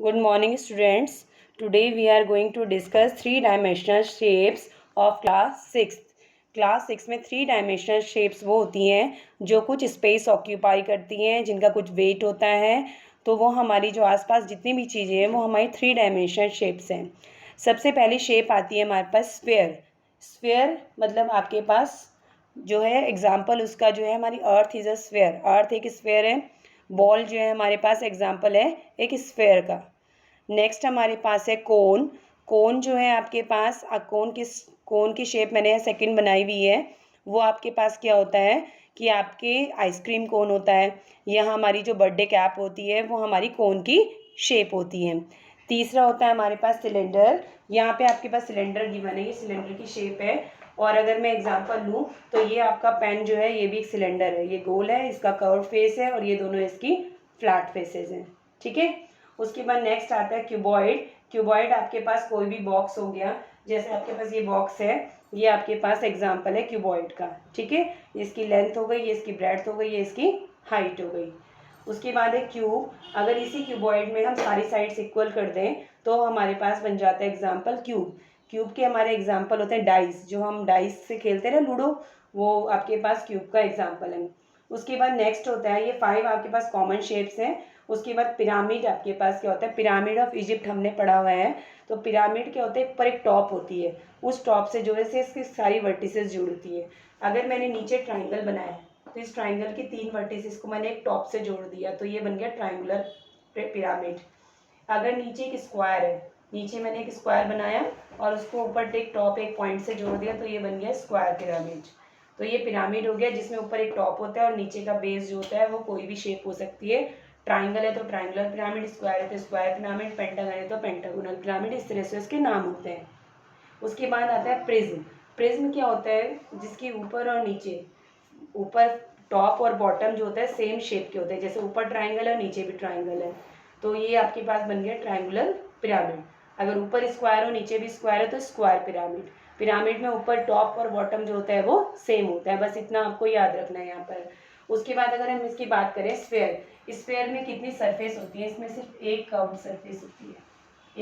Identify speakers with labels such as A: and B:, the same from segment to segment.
A: Good morning, students. Today we are going to discuss three-dimensional shapes of class 6. Class 6 में three dimensional shapes वो होती हैं जो कुछ स्पेस ऑक्यूपाई करती हैं, जिनका कुछ वेट होता है। तो वो हमारी जो आसपास जितनी भी चीज़ें हैं वो हमारी थ्री डायमेंशनल शेप्स हैं। सबसे पहली शेप आती है हमारे पास स्फीयर। स्फीयर मतलब आपके पास जो है एग्जाम्पल उसका जो है हमारी अर्थ इज़ अ स्फीयर। अर्थ एक स्फीयर है। बॉल जो है हमारे पास एग्जाम्पल है एक स्फीयर का। नेक्स्ट हमारे पास है कोन। कोन जो है आपके पास कोन की शेप मैंने सेकंड बनाई हुई है। वो आपके पास क्या होता है कि आपके आइसक्रीम कोन होता है, यहाँ हमारी जो बर्थडे कैप होती है वो हमारी कोन की शेप होती है। तीसरा होता है हमारे पास सिलेंडर। यहाँ पे आपके पास सिलेंडर गिवन है, ये सिलेंडर की शेप है। और अगर मैं एग्जांपल लूँ तो ये आपका पेन जो है ये भी एक सिलेंडर है। ये गोल है, इसका कर्व फेस है और ये दोनों इसकी फ्लैट फेसेस हैं। ठीक है। उसके बाद नेक्स्ट आता है क्यूबॉइड। क्यूबॉइड आपके पास कोई भी बॉक्स हो गया, जैसे आपके पास ये बॉक्स है, ये आपके पास एग्जांपल है क्यूबॉइड का। ठीक है। इसकी लेंथ हो गई, ये इसकी ब्रेड्थ हो गई, ये इसकी हाइट हो गई। उसके बाद है क्यूब। अगर इसी क्यूबॉइड में हम सारी साइड्स इक्वल कर दें तो हमारे पास बन जाता है एग्जाम्पल क्यूब। क्यूब के हमारे एग्जाम्पल होते हैं डाइस, जो हम डाइस से खेलते हैं ना लूडो, वो आपके पास क्यूब का एग्जाम्पल है। उसके बाद नेक्स्ट होता है, ये 5 आपके पास कॉमन शेप्स हैं। उसके बाद पिरामिड आपके पास क्या होता है, पिरामिड ऑफ इजिप्ट हमने पढ़ा हुआ है। तो पिरामिड क्या होता है, ऊपर एक टॉप होती है, उस टॉप से जो है से इसकी सारी वर्टिसेस जुड़ती है। अगर मैंने नीचे ट्राइंगल बनाया तो इस ट्राइंगल की 3 वर्टिसेस को मैंने एक टॉप से जोड़ दिया, तो ये बन गया ट्राइंगुलर पिरामिड। अगर नीचे एक स्क्वायर है, नीचे मैंने एक स्क्वायर बनाया और उसको ऊपर एक टॉप एक पॉइंट से जोड़ दिया, तो ये बन गया स्क्वायर पिरामिड। तो ये पिरामिड हो गया जिसमें ऊपर एक टॉप होता है और नीचे का बेस जो होता है वो कोई भी शेप हो सकती है। ट्राइंगल है तो ट्राइंगुलर पिरामिड, स्क्वायर है तो स्क्वायर पिरामिड, पेंटागन है तो पेंटागोनल पिरामिड, इस तरह से उसके नाम होते हैं। उसके बाद आता है प्रिज्म। प्रिज्म क्या होता है, जिसके ऊपर और नीचे, ऊपर टॉप और बॉटम जो होता है सेम शेप के होते हैं, जैसे ऊपर ट्राइंगल है नीचे भी ट्राइंगल है, तो ये आपके पास बन गया ट्राइंगुलर पिरामिड। अगर ऊपर स्क्वायर हो नीचे भी स्क्वायर है तो स्क्वायर पिरामिड। पिरामिड में ऊपर टॉप और बॉटम जो होता है वो सेम होता है, बस इतना आपको याद रखना है यहाँ पर। उसके बाद अगर हम इसकी बात करें स्फेयर, स्फेयर में कितनी सरफेस होती है, इसमें सिर्फ एक कर्व्ड सरफेस होती है,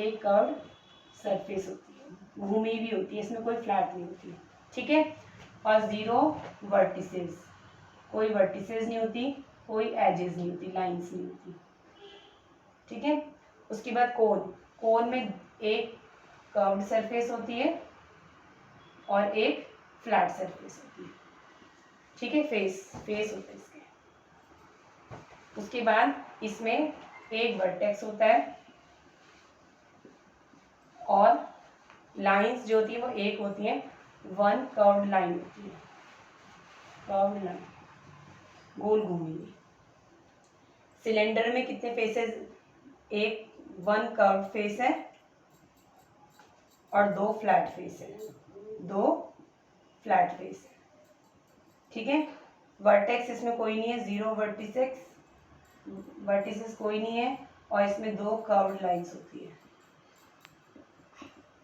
A: एक कर्व्ड सरफेस होती है, घूमी भी होती है, इसमें कोई फ्लैट नहीं होती। ठीक है। और 0 वर्टिसेस, कोई वर्टिसेस नहीं होती, कोई एजेस नहीं होती, लाइंस नहीं होती। ठीक है। उसके बाद कोन। कोन में एक कर्व्ड सरफेस होती है और एक फ्लैट सरफेस होती है। ठीक है। फेस फेस होता है इसके। उसके बाद इसमें एक वर्टेक्स होता है और लाइंस जो होती है वो एक होती है, 1 कर्व्ड लाइन होती है, कर्व्ड लाइन गोल घूमी हुई। सिलेंडर में कितने फेसेस, एक 1 कर्व्ड फेस है और 2 फ्लैट फेस है, 2 फ्लैट फेस है। ठीक है। वर्टेक्स इसमें कोई नहीं है, 0 वर्टिसेस, वर्टिसेस कोई नहीं है, और इसमें 2 कर्व्ड लाइंस होती है,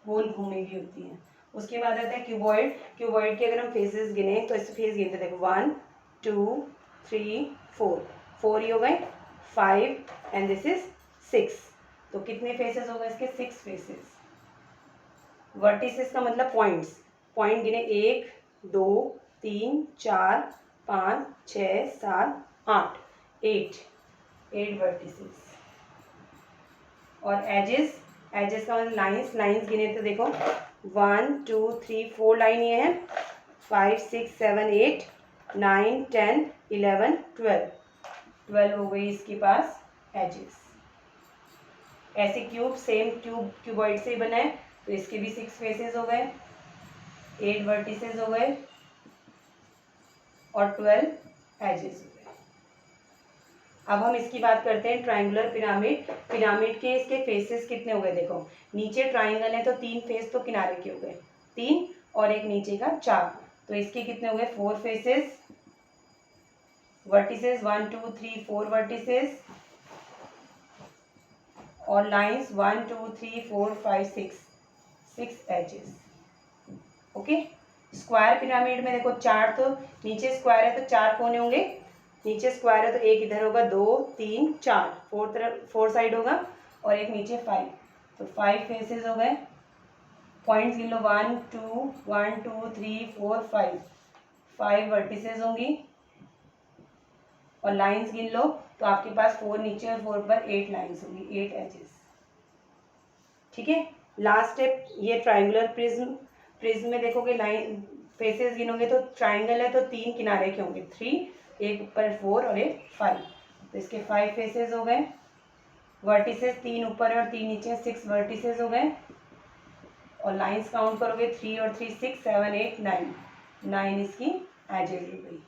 A: गोल घूमी हुई होती है। उसके बाद आता है क्यूबॉइड। क्यूबॉइड के अगर हम फेसेस गिने तो इस फेस गिनते देखो 1 2 3 4, 4 ही हो गए, 5 एंड दिस इज 6। तो कितने फेसेस हो गए इसके, 6 फेसेस। वर्टिसेस का मतलब पॉइंट्स, पॉइंट गिने 1 2 3 4 5 6 7 8, 8 वर्टिसेस। और एजेस, एजेस का मतलब लाइंस, लाइंस गिने तो देखो 1 2 3 4 लाइन ये है, 5 6 7 8 9 10 11 12, 12 हो गई इसके पास एजेस। ऐसे क्यूब सेम क्यूबॉइड से ही बना है तो इसके भी 6 फेसेस हो गए, 8 वर्टिसेस हो गए और 12 एजेस हो गए। अब हम इसकी बात करते हैं ट्राइंगुलर पिरामिड। पिरामिड के इसके फेसेस कितने हो गए देखो, नीचे ट्राइंगल है तो 3 फेस तो किनारे के हो गए 3 और एक नीचे का 4, तो इसके कितने हो गए 4 फेसेस। वर्टिसेस 1 2 3 4 वर्टिसेस और lines 1 2 3 4 5 6 edges. Okay. Square pyramid में देखो 4, तो नीचे स्क्वायर है तो 4 कोने होंगे, नीचे स्क्वायर है तो एक इधर होगा 2 3 4, 4 साइड होगा और एक नीचे 5, तो 5 फेसेस हो गए। पॉइंट्स गिन लो, 1 2 1 2 3 4 5, 5 वर्टिसेस होंगी। और लाइंस गिन लो तो आपके पास 4 नीचे और 4 पर 8 लाइंस होंगी, 8 एजेस। ठीक है। लास्ट स्टेप, ये ट्राइंगुलर प्रिज्म। प्रिज्म में देखोगे लाइन फेसेस गिनोगे तो ट्राइंगल है तो 3 किनारे के होंगे, 3, एक ऊपर 4 और एक 5, तो इसके 5 फेसेस हो गए। वर्टिसेस 3 ऊपर है और 3 नीचे, 6 वर्टिसेस हो गए। और लाइंस काउंट करोगे 3 और 3 6 7 8 9, 9 इसकी एजेस हो गई।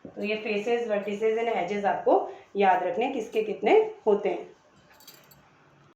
A: तो ये फेसेस, वर्टिसेस एंड एजेस आपको याद रखने किसके कितने होते हैं।